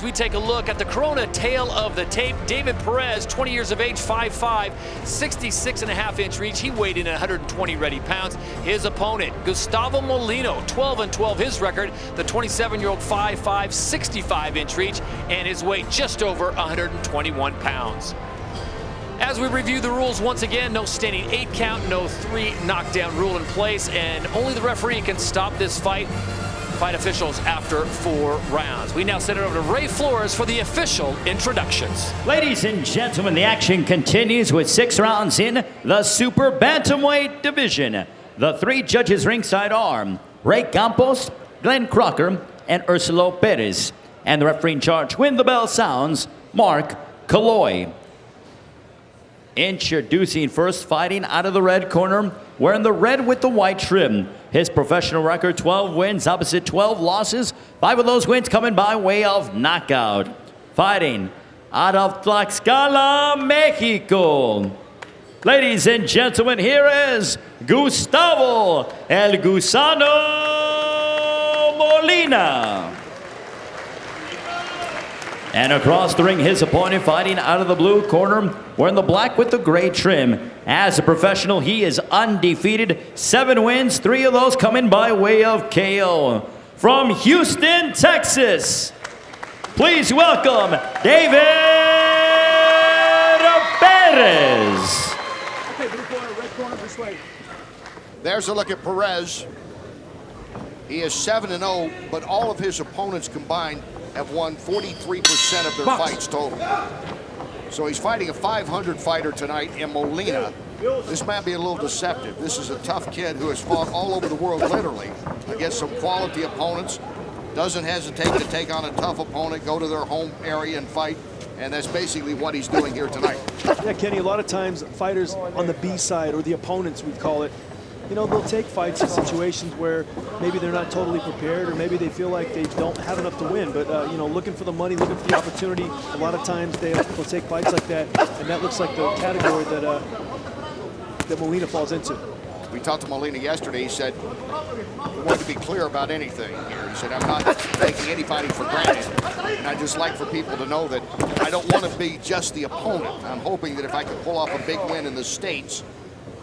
We take a look at the Corona tail of the tape. David Perez, 20 years of age, 5'5", 66.5-inch reach. He weighed in at 120 ready pounds. His opponent, Gustavo Molina, 12-12 his record. The 27-year-old, 5'5", 65-inch reach, and his weight just over 121 pounds. As we review the rules once again, no standing 8 count, no 3 knockdown rule in place, and only the referee can stop this fight. Fight officials after 4 rounds. We now send it over to Ray Flores for the official introductions. Ladies and gentlemen, the action continues with 6 rounds in the super bantamweight division. The 3 judges ringside are Ray Campos, Glenn Crocker, and Ursula Perez. And the referee in charge, when the bell sounds, Mark Kaloy. Introducing first, fighting out of the red corner, wearing the red with the white trim. His professional record, 12 wins, opposite 12 losses. 5 of those wins coming by way of knockout. Fighting out of Tlaxcala, Mexico. Ladies and gentlemen, here is Gustavo El Gusano Molina. And across the ring, his opponent fighting out of the blue corner, wearing the black with the gray trim. As a professional, he is undefeated. 7 wins, 3 of those coming by way of KO. From Houston, Texas, please welcome David Perez. Okay, blue corner, red corner, this way. There's a look at Perez. He is 7-0, but all of his opponents combined have won 43% of their fights total. So he's fighting a 500 fighter tonight in Molina. This might be a little deceptive. This is a tough kid who has fought all over the world, literally, against some quality opponents. Doesn't hesitate to take on a tough opponent, go to their home area and fight. And that's basically what he's doing here tonight. Yeah, Kenny, a lot of times fighters on the B side, or the opponents we call it, you know, they'll take fights in situations where maybe they're not totally prepared, or maybe they feel like they don't have enough to win. But, you know, looking for the money, looking for the opportunity, a lot of times they'll take fights like that, and that looks like the category that, that Molina falls into. We talked to Molina yesterday. He said he wanted to be clear about anything here. He said, I'm not taking anybody for granted. And I just like for people to know that I don't want to be just the opponent. I'm hoping that if I can pull off a big win in the States,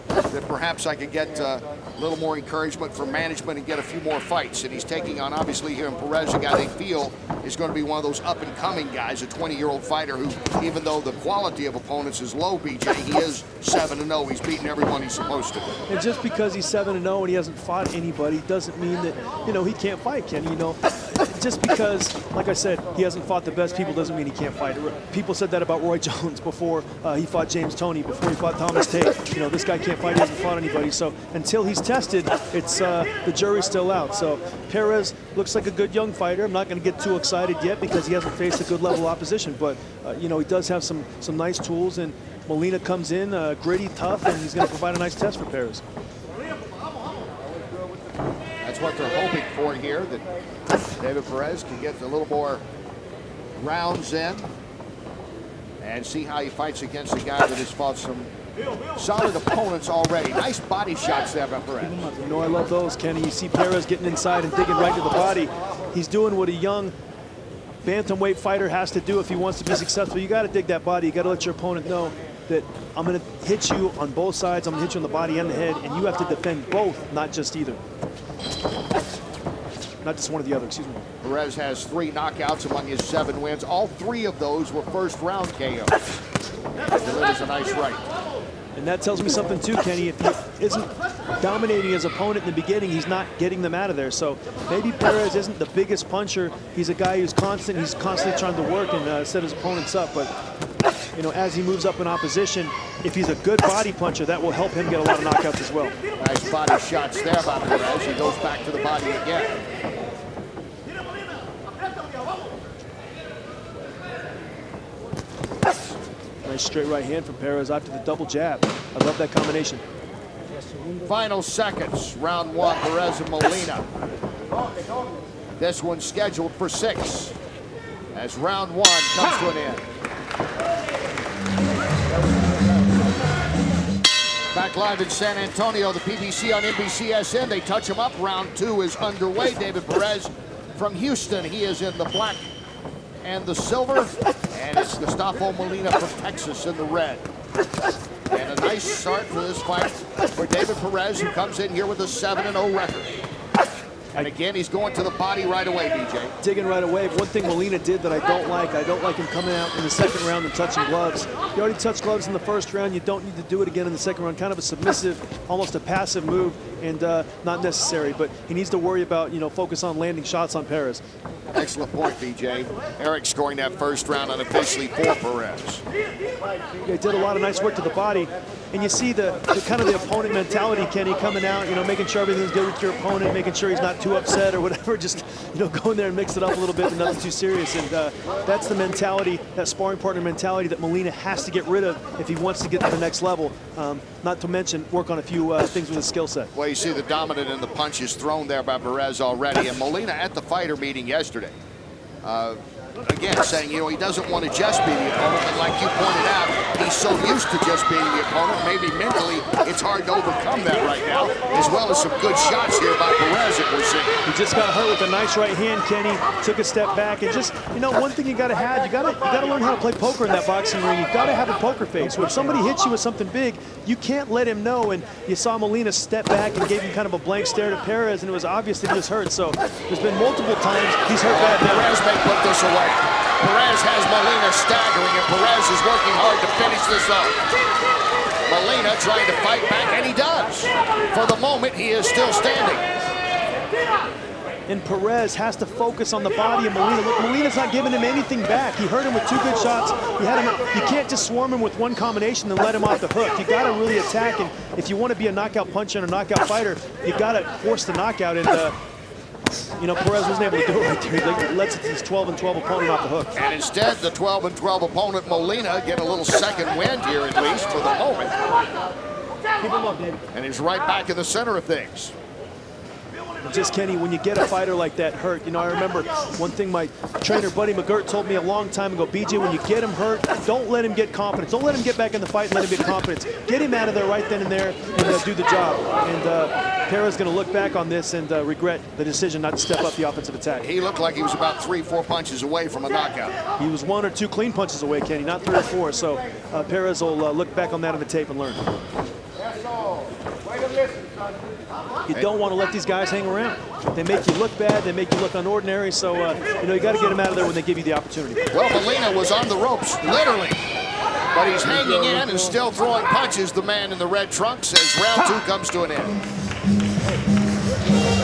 that perhaps I could get a little more encouragement from management and get a few more fights. And he's taking on, obviously, here in Perez, a guy they feel is going to be one of those up-and-coming guys, a 20-year-old fighter who, even though the quality of opponents is low, BJ, he is 7-0. He's beating everyone he's supposed to. And just because he's 7-0 and he hasn't fought anybody doesn't mean that, you know, he can't fight, Kenny. You know, just because, like I said, he hasn't fought the best people doesn't mean he can't fight. People said that about Roy Jones before he fought James Toney, before he fought Thomas Tate. You know, this guy can't fight, he hasn't fought anybody. So until he's tested, it's the jury's still out. So Perez looks like a good young fighter. I'm not going to get too excited yet because he hasn't faced a good level opposition. But, you know, he does have some nice tools. And Molina comes in gritty, tough, and he's going to provide a nice test for Perez. That's what they're hoping for here, that David Perez can get a little more rounds in and see how he fights against a guy that has fought some solid opponents already. Nice body shots there by Perez. You know, I love those, Kenny. You see Perez getting inside and digging right to the body. He's doing what a young bantamweight fighter has to do if he wants to be successful. You got to dig that body. You got to let your opponent know that I'm going to hit you on both sides. I'm going to hit you on the body and the head, and you have to defend both, not just either. Not just one or the other, excuse me. Perez has 3 knockouts among his 7 wins. All 3 of those were first-round KOs. Delivers a nice right. And that tells me something too, Kenny. If he isn't dominating his opponent in the beginning, he's not getting them out of there. So maybe Perez isn't the biggest puncher. He's a guy who's constant. He's constantly trying to work and set his opponents up. But, you know, as he moves up in opposition, if he's a good body puncher, that will help him get a lot of knockouts as well. Nice body shots there by Perez. He goes back to the body again. Nice straight right hand from Perez after the double jab. I love that combination. Final seconds, round 1, Perez and Molina. This one's scheduled for 6 as round 1 comes to an end. Back live in San Antonio, the PBC on NBCSN. They touch him up. Round 2 is underway. David Perez from Houston. He is in the black and the silver, and it's Gustavo Molina from Texas in the red. And a nice start for this fight for David Perez, who comes in here with a 7-0 record. And again, he's going to the body right away, BJ. Digging right away. One thing Molina did that I don't like him coming out in the second round and touching gloves. You already touched gloves in the first round. You don't need to do it again in the second round. Kind of a submissive, almost a passive move, and not necessary. But he needs to worry about, focus on landing shots on Perez. Excellent point, BJ. Eric scoring that first round unofficially for Perez. He did a lot of nice work to the body. And you see the kind of the opponent mentality, Kenny, coming out, making sure everything's good with your opponent, making sure he's not too upset or whatever, just, go in there and mix it up a little bit and nothing too serious. And that's the mentality, that sparring partner mentality that Molina has to get rid of if he wants to get to the next level. Not to mention work on a few things with his skill set. Well, you see the dominant in the punches thrown there by Perez already. And Molina at the fighter meeting yesterday, again, saying, he doesn't want to just be the opponent, but like you pointed out, he's so used to just being the opponent, maybe mentally it's hard to overcome that right now, as well as some good shots here by Perez that we're seeing. He just got hurt with a nice right hand, Kenny, took a step back, and just, one thing you gotta have, you gotta learn how to play poker in that boxing ring. You gotta have a poker face. When somebody hits you with something big, you can't let him know, and you saw Molina step back and gave him kind of a blank stare to Perez, and it was obvious that he was hurt, so there's been multiple times he's hurt bad now. Perez may put this away. Perez has Molina staggering, and Perez is working hard to finish this up. Molina trying to fight back, and he does. For the moment, he is still standing. And Perez has to focus on the body of Molina. Look, Molina's not giving him anything back. He hurt him with 2 good shots. You can't just swarm him with one combination and let him off the hook. You got to really attack, and if you want to be a knockout puncher and a knockout fighter, you got to force the knockout. And Perez wasn't able to do it right there. He lets his 12-12 opponent off the hook. And instead, the 12-12 opponent, Molina, get a little second wind here, at least for the moment. Keep him up, David. And he's right back in the center of things. Just, Kenny, when you get a fighter like that hurt, I remember one thing my trainer, Buddy McGirt, told me a long time ago, BJ, when you get him hurt, don't let him get confidence. Don't let him get back in the fight and let him get confidence. Get him out of there right then and there and do the job. And Perez is going to look back on this and regret the decision not to step up the offensive attack. He looked like he was about 3-4 punches away from a knockout. He was 1 or 2 clean punches away, Kenny, not 3 or 4. So Perez will look back on that on the tape and learn. You don't want to let these guys hang around. They make you look bad. They make you look unordinary. So, you got to get them out of there when they give you the opportunity. Well, Molina was on the ropes, literally. But he's hanging in and still throwing punches, the man in the red trunks, as round 2 comes to an end.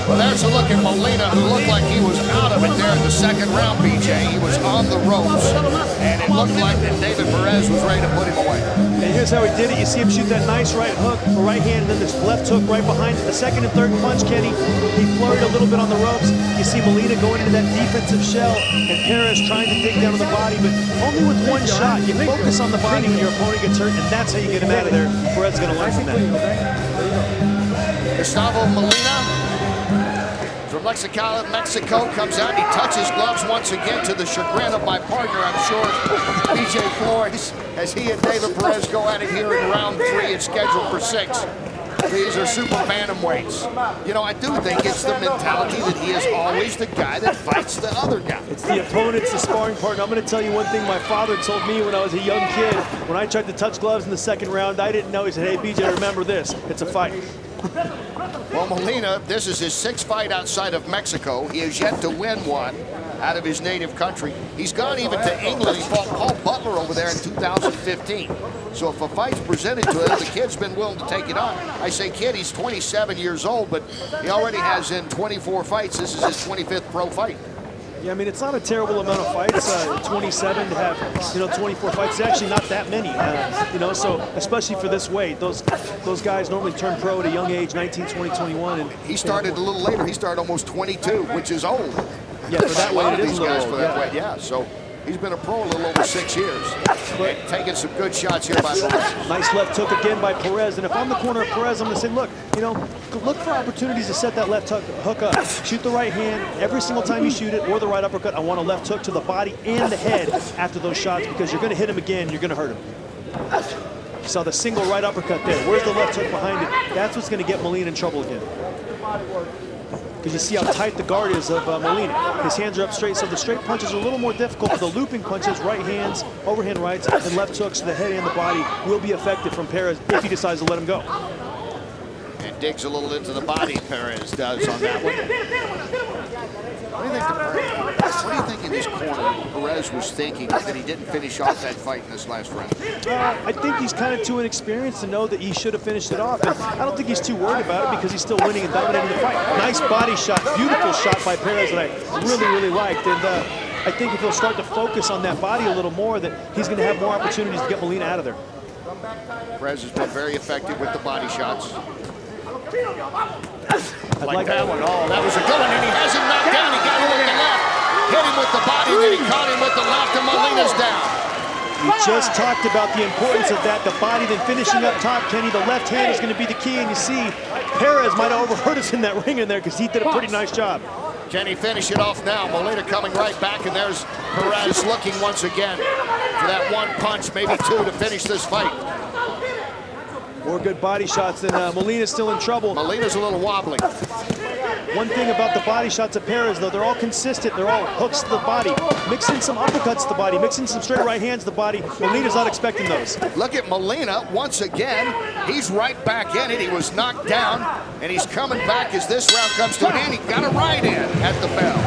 Well, there's a look at Molina, who looked like he was out of it there in the second round, BJ. He was on the ropes, and it looked like that David Perez was ready to put him away. And here's how he did it. You see him shoot that nice right hook, the right hand, and then this left hook right behind it. The second and third punch, Kenny, he flurried a little bit on the ropes. You see Molina going into that defensive shell, and Perez trying to dig down on the body, but only with 1 shot. You focus on the body when your opponent gets hurt, and that's how you get him out of there. Perez is going to learn from that. Gustavo Molina from Mexico comes out. He touches gloves once again to the chagrin of my partner, I'm sure, BJ Flores, as he and David Perez go at it here in round 3. It's scheduled for 6. These are super bantamweights. I do think it's the mentality that he is always the guy that fights the other guy. It's the opponent, it's the sparring partner. I'm going to tell you one thing my father told me when I was a young kid. When I tried to touch gloves in the second round, I didn't know. He said, hey, BJ, remember this. It's a fight. Well, Molina, this is his 6th fight outside of Mexico. He has yet to win one out of his native country. He's gone even to England. He fought Paul Butler over there in 2015. So if a fight's presented to him, the kid's been willing to take it on. I say kid, he's 27 years old, but he already has in 24 fights. This is his 25th pro fight. Yeah, I mean, it's not a terrible amount of fights, 27 to have, 24 fights. It's actually not that many, so especially for this weight. Those guys normally turn pro at a young age, 19, 20, 21. And he started a little later. He started almost 22, which is old. Yeah, for that weight, it is a little old. For that weight, yeah. So he's been a pro a little over 6 years. But taking some good shots here by Perez. Nice left hook again by Perez. And if I'm the corner of Perez, I'm going to say, look, look for opportunities to set that left hook up. Shoot the right hand every single time you shoot it, or the right uppercut. I want a left hook to the body and the head after those shots, because you're going to hit him again, you're going to hurt him. You saw the single right uppercut there. Where's the left hook behind it? That's what's going to get Molina in trouble again. because you see how tight the guard is of Molina. His hands are up straight, so the straight punches are a little more difficult. The looping punches, right hands, overhand rights, and left hooks to the head and the body will be effective from Perez if he decides to let him go. And digs a little into the body, Perez does on that one. What do you think in this corner Perez was thinking that he didn't finish off that fight in this last round? I think he's kind of too inexperienced to know that he should have finished it off. And I don't think he's too worried about it because he's still winning and dominating the fight. Nice body shot, beautiful shot by Perez that I really, really liked. And I think if he'll start to focus on that body a little more, that he's going to have more opportunities to get Molina out of there. Perez has been very effective with the body shots. I like that one. Oh, that was a good one, and he has him knocked down. He got him with the left, hit him with the body, then he caught him with the left, and Molina's down. We just talked about the importance of that, the body, then finishing up top, Kenny. The left hand is going to be the key, and you see Perez might have overheard us in that ring in there because he did a pretty nice job. Can he finish it off now? Molina coming right back, and there's Perez looking once again for that one punch, maybe two, to finish this fight. More good body shots, and Molina's still in trouble. Molina's a little wobbly. One thing about the body shots of Perez, though, they're all consistent. They're all hooks to the body. Mix in some uppercuts to the body. Mix in some straight right hands to the body. Molina's not expecting those. Look at Molina once again. He's right back in it. He was knocked down, and he's coming back as this round comes to an end. He got a right in at the bell.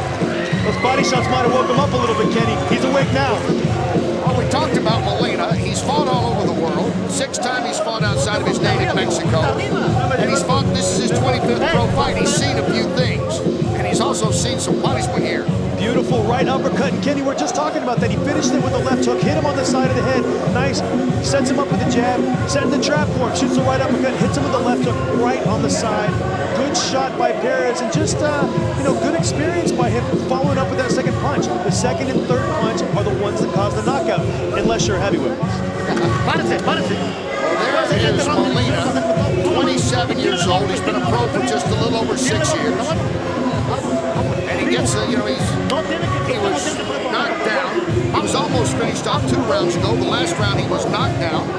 Those body shots might have woke him up a little bit, Kenny. He's awake now. Well, we talked about Molina. He's fought all over the world. 6 times he's fought outside of his native Mexico. And he's fought, this is his 25th pro fight. He's seen a few things. And he's also seen some punishment here. Beautiful right uppercut. And Kenny, we're just talking about that. He finished it with a left hook, hit him on the side of the head. Nice. Sets him up with a jab, setting the trap for him. Shoots the right uppercut, hits him with the left hook right on the side. Good shot by Perez, and just, good experience by him following up with that second punch. The second and third punch are the ones that cause the knockout, unless you're a heavyweight. Well, there is Molina, 27 years old. He's been a pro for just a little over 6 years. And he gets, he was knocked down. He was almost finished off 2 rounds ago. The last round he was knocked down.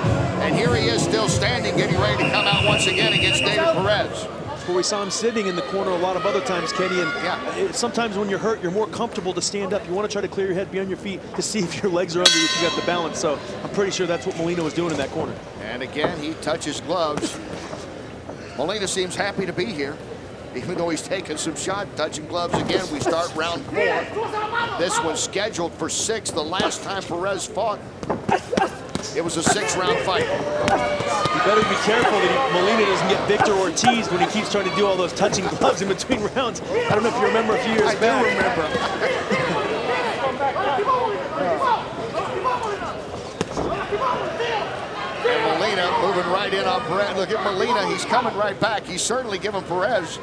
And here he is still standing, getting ready to come out once again against David Perez. Where we saw him sitting in the corner a lot of other times, Kenny, and sometimes when you're hurt, you're more comfortable to stand up. You want to try to clear your head, be on your feet to see if your legs are under you, if you got the balance. So I'm pretty sure that's what Molina was doing in that corner. And again, he touches gloves. Molina seems happy to be here, even though he's taking some shot, touching gloves again. We start round 4. This was scheduled for 6. The last time Perez fought, it was a 6-round fight. You better be careful that Molina doesn't get Victor Ortiz when he keeps trying to do all those touching gloves in between rounds. I don't know if you remember a few years back. I do remember. And Molina moving right in on Perez. Look at Molina. He's coming right back. He's certainly giving Perez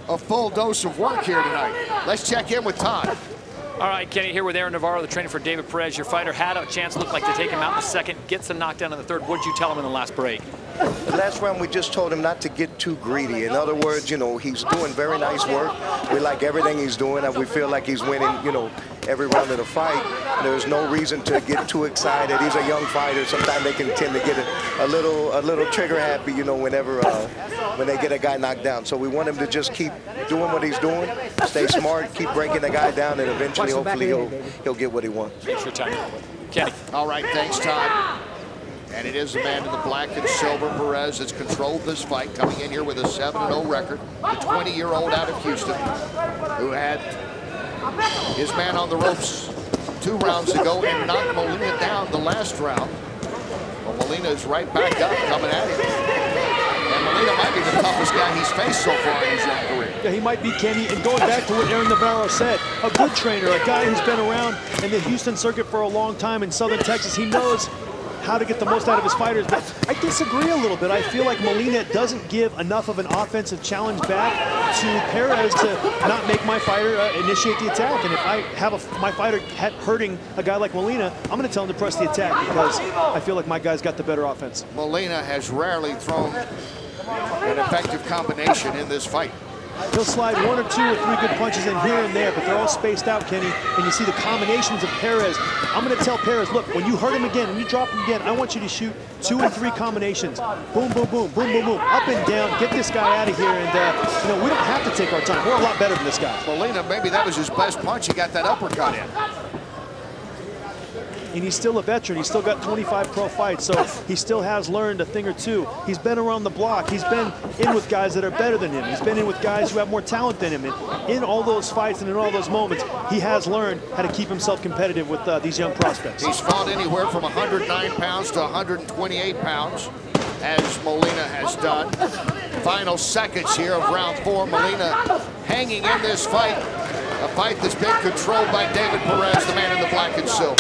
a full dose of work here tonight. Let's check in with Todd. All right, Kenny, here with Aaron Navarro, the trainer for David Perez. Your fighter had a chance, looked like, to take him out in the second, gets a knockdown in the third. What did you tell him in the last break? The last round, we just told him not to get too greedy. In other words, he's doing very nice work. We like everything he's doing, and we feel like he's winning, every round of the fight. There's no reason to get too excited. He's a young fighter. Sometimes they can tend to get a little trigger happy, whenever when they get a guy knocked down. So we want him to just keep doing what he's doing, stay smart, keep breaking the guy down, and eventually, hopefully, he'll get what he wants. Thanks for your time, Kenny. All right, thanks, Todd. And it is the man in the black and silver, Perez, that's controlled this fight, coming in here with a 7-0 record. The 20-year-old out of Houston, who had his man on the ropes 2 rounds ago and knocked Molina down the last round. Well, Molina is right back up, coming at him. And Molina might be the toughest guy he's faced so far in his young career. Yeah, he might be, Kenny. And going back to what Aaron Navarro said, a good trainer, a guy who's been around in the Houston circuit for a long time in Southern Texas. He knows how to get the most out of his fighters, but I disagree a little bit. I feel like Molina doesn't give enough of an offensive challenge back to Perez to not make my fighter initiate the attack. And if I have my fighter hurting a guy like Molina, I'm going to tell him to press the attack because I feel like my guy's got the better offense. Molina has rarely thrown an effective combination in this fight. He'll slide 1 or 2 or 3 good punches in here and there, but they're all spaced out, Kenny. And you see the combinations of Perez. I'm going to tell Perez, look, when you hurt him again, when you drop him again, I want you to shoot 2 and 3 combinations. Boom, boom, boom, boom, boom, boom, up and down. Get this guy out of here. And, you know, we don't have to take our time. We're a lot better than this guy. Molina, maybe that was his best punch. He got that uppercut in. And he's still a veteran. He's still got 25 pro fights, so he still has learned a thing or two. He's been around the block. He's been in with guys that are better than him. He's been in with guys who have more talent than him. And in all those fights and in all those moments, he has learned how to keep himself competitive with these young prospects. He's fought anywhere from 109 pounds to 128 pounds, as Molina has done. Final seconds here of round 4. Molina hanging in this fight, a fight that's been controlled by David Perez, the man in the black and silver.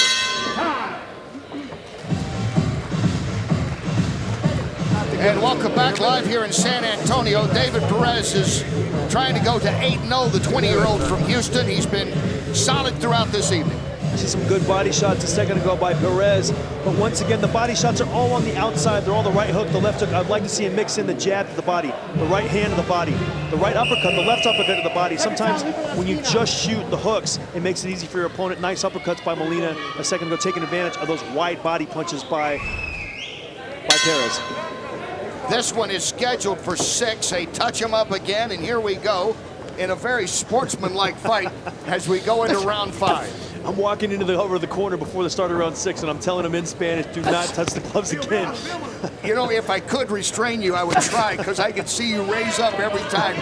And welcome back live here in San Antonio. David Perez is trying to go to 8-0, the 20-year-old from Houston. He's been solid throughout this evening. See some good body shots a second ago by Perez, but once again, the body shots are all on the outside. They're all the right hook, the left hook. I'd like to see him mix in the jab to the body, the right hand to the body, the right uppercut, the left uppercut to the body. Sometimes when you just shoot the hooks, it makes it easy for your opponent. Nice uppercuts by Molina a second ago, taking advantage of those wide body punches by Perez. This one is scheduled for 6. They touch him up again, and here we go in a very sportsmanlike fight as we go into round 5. I'm walking into over the corner before the start of round 6, and I'm telling him in Spanish, do not touch the gloves again. You know, if I could restrain you, I would try, because I could see you raise up every time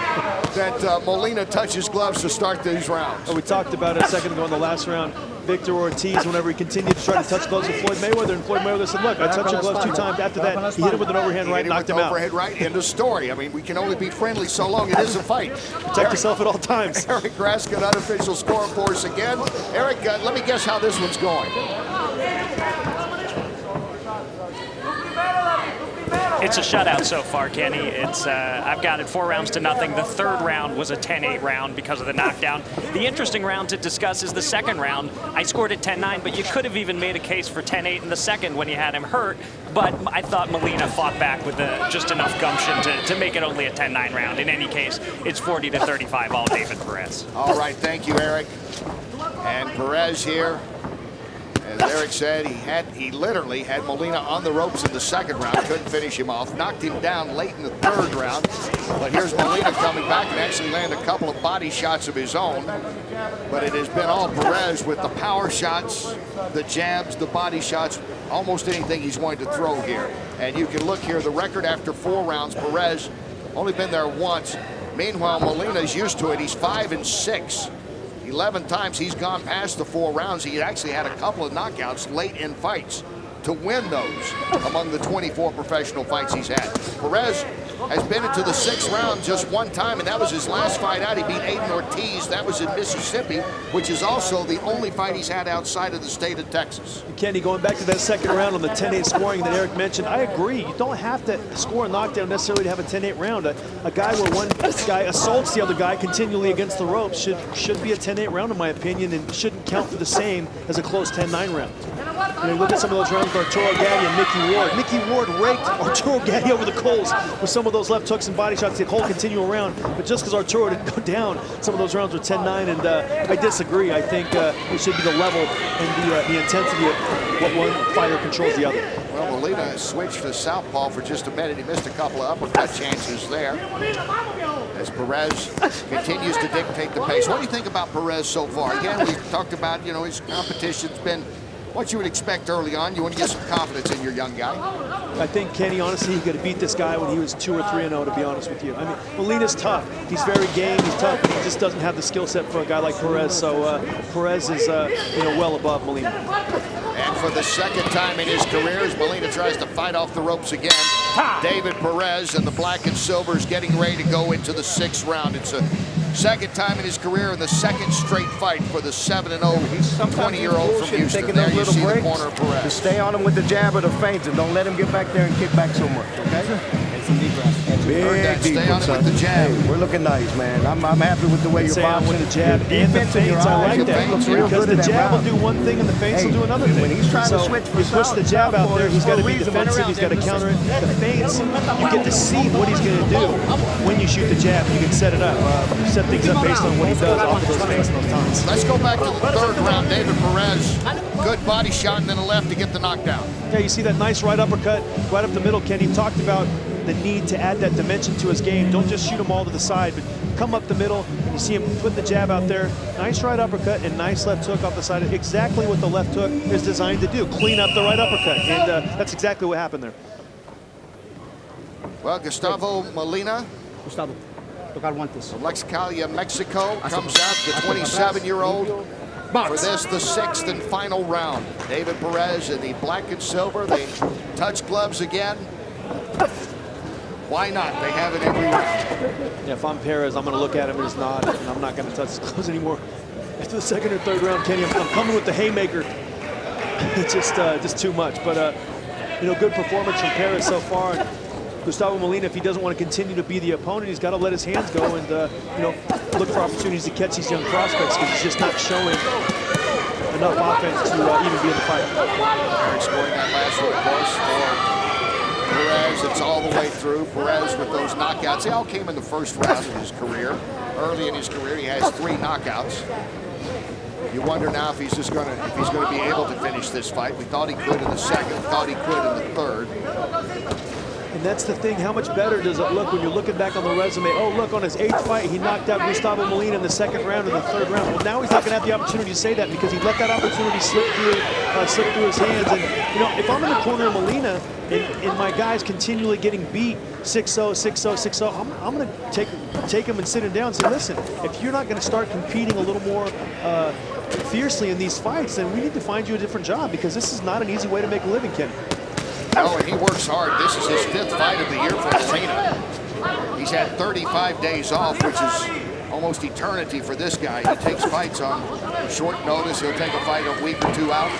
that Molina touches gloves to start these rounds. We talked about it a second ago in the last round. Victor Ortiz, whenever he continued to try to touch gloves with Floyd Mayweather, and Floyd Mayweather said, look, I touched your gloves 2 times. After that, he hit him with an overhand right, knocked him out. Overhead right, end of story. I mean, we can only be friendly so long it is a fight. Protect yourself at all times. Eric Graskin, unofficial score for us again. Eric, let me guess how this one's going. It's a shutout so far, Kenny. It's I've got it 4 rounds to nothing. The third round was a 10-8 round because of the knockdown. The interesting round to discuss is the second round. I scored it 10-9, but you could have even made a case for 10-8 in the second when you had him hurt. But I thought Molina fought back with just enough gumption to make it only a 10-9 round. In any case, it's 40-35 all David Perez. All right, thank you, Eric. And Perez here, as Eric said, he literally had Molina on the ropes in the second round, couldn't finish him off, knocked him down late in the third round. But here's Molina coming back and actually land a couple of body shots of his own. But it has been all Perez with the power shots, the jabs, the body shots, almost anything he's wanted to throw here. And you can look here, the record after 4 rounds, Perez only been there once. Meanwhile, Molina's used to it. He's 5-6. 11 times he's gone past the 4 rounds. He actually had a couple of knockouts late in fights to win those among the 24 professional fights he's had. Perez has been into the 6th round just 1 time, and that was his last fight out. He beat Aiden Ortiz. That was in Mississippi, which is also the only fight he's had outside of the state of Texas. Kenny, going back to that second round on the 10-8 scoring that Eric mentioned, I agree. You don't have to score a knockdown necessarily to have a 10-8 round. A guy where one guy assaults the other guy continually against the ropes should be a 10-8 round in my opinion, and shouldn't count for the same as a close 10-9 round. You know, look at some of those rounds with Arturo Gatti and Mickey Ward. Mickey Ward raked Arturo Gatti over the coals with some of those left hooks and body shots. The whole continual round, but just because Arturo didn't go down, some of those rounds were 10-9, and I disagree. I think it should be the level and the intensity of what one fighter controls the other. Well, Molina switched to southpaw for just a minute. He missed a couple of uppercut chances there as Perez continues to dictate the pace. What do you think about Perez so far? Again, we talked about, you know, his competition's been what you would expect early on. You want to get some confidence in your young guy. I think, Kenny, honestly, he could have beat this guy when he was 2 or 3-0, to be honest with you. I mean, Molina's tough. He's very game. He's tough, but he just doesn't have the skill set for a guy like Perez. So Perez is, you know, well above Molina. And for the second time in his career, as Molina tries to fight off the ropes again, David Perez and the black and silver is getting ready to go into the 6th round. It's a second time in his career and the second straight fight for the 7-0 20-year-old from Houston. There you see the corner of Perez. To stay on him with the jab or the feints, and don't let him get back there and kick back so much, okay? And some deep breaths. Big Stay defense, on it son. with the jab. Hey, we're looking nice, man. I'm happy with the way you're Say on boxing. with the jab Your and the defense and your feints. I eyes, like your that feints looks real because good in the that jab will round. do one thing and the feints Hey, will do another thing. when he's trying to So switch he puts the jab out there. He's got to be defensive. He's got to counter it. The feints, you get to see what he's going to do when you shoot the jab. You can set it up, set things up based on what he does off of those feints and those taunts. Let's go back to the third round. David Perez, good body shot and then a left to get the knockdown. Yeah, you see that nice right uppercut right up the middle. Kenny talked about the need to add that dimension to his game. Don't just shoot him all to the side, but come up the middle. You see him put the jab out there. Nice right uppercut and nice left hook off the side. Exactly what the left hook is designed to do. Clean up the right uppercut. And that's exactly what happened there. Well, Gustavo Molina Gustavo, tocar guantes. from Mexicali, Mexico, comes out the 27-year-old for this, the sixth and final round. David Perez in the black and silver. They touch gloves again. Why not? They have it every round. Yeah, if I'm Perez, I'm going to look at him and just nod, and I'm not going to touch his clothes anymore. After the second or third round, Kenny, I'm coming with the haymaker. It's just too much. But, you know, good performance from Perez so far. And Gustavo Molina, if he doesn't want to continue to be the opponent, he's got to let his hands go and, you know, look for opportunities to catch these young prospects because he's just not showing enough offense to even be in the fight. Scoring that last one, of course, for Perez. It's all the way through. Perez with those knockouts. They all came in the first round of his career. Early in his career, he has 3 knockouts. You wonder now if he's going to be able to finish this fight. We thought he could in the second. We thought he could in the third. And that's the thing, how much better does it look when you're looking back on the resume? Oh, look, on his 8th fight, he knocked out Gustavo Molina in the 2nd round or the 3rd round. Well, now he's not going to have the opportunity to say that because he let that opportunity slip through his hands. And, you know, if I'm in the corner of Molina and my guy's continually getting beat 6-0, 6-0, 6-0, I'm going to take him and sit him down and say, listen, if you're not going to start competing a little more fiercely in these fights, then we need to find you a different job because this is not an easy way to make a living, Kenny. Oh, and he works hard. This is his 5th fight of the year for Molina. He's had 35 days off, which is almost eternity for this guy. He takes fights on short notice. He'll take a fight a week or 2 out.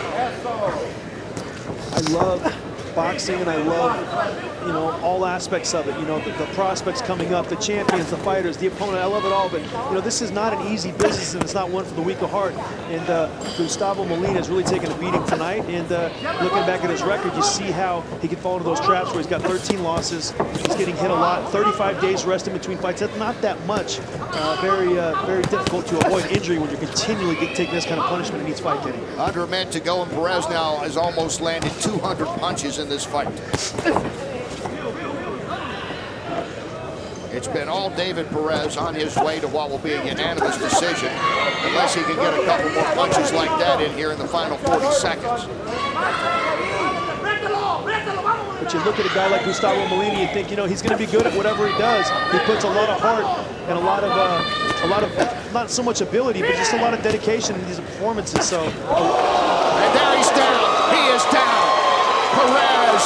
I love boxing and I love, you know, all aspects of it. You know, the prospects coming up, the champions, the fighters, the opponent. I love it all. But, you know, this is not an easy business and it's not one for the weak of heart. And Gustavo Molina has really taken a beating tonight. And looking back at his record, you see how he can fall into those traps where he's got 13 losses. He's getting hit a lot. 35 days rest in between fights. That's not that much. Very difficult to avoid injury when you're continually taking this kind of punishment in each fight, Kenny. Under a minute to go, and Perez now has almost landed 200 punches in this fight. It's been all David Perez on his way to what will be a unanimous decision, unless he can get a couple more punches like that in here in the final 40 seconds. But you look at a guy like Gustavo Molina, you think, you know, he's going to be good at whatever he does. He puts a lot of heart and a lot of not so much ability, but just a lot of dedication in these performances. So, and there he's down. He is down. Perez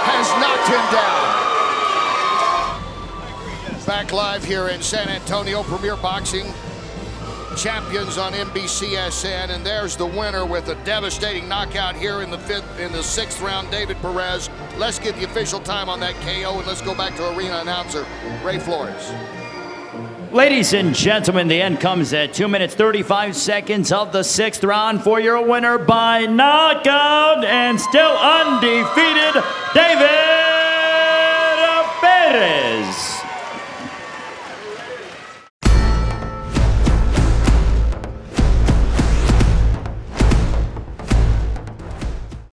has knocked him down. Back live here in San Antonio, Premier Boxing Champions on NBCSN, and there's the winner with a devastating knockout here in the 6th round, David Perez. Let's get the official time on that KO, and let's go back to arena announcer Ray Flores. Ladies and gentlemen, the end comes at 2 minutes 35 seconds of the 6th round for your winner by knockout and still undefeated, David Perez.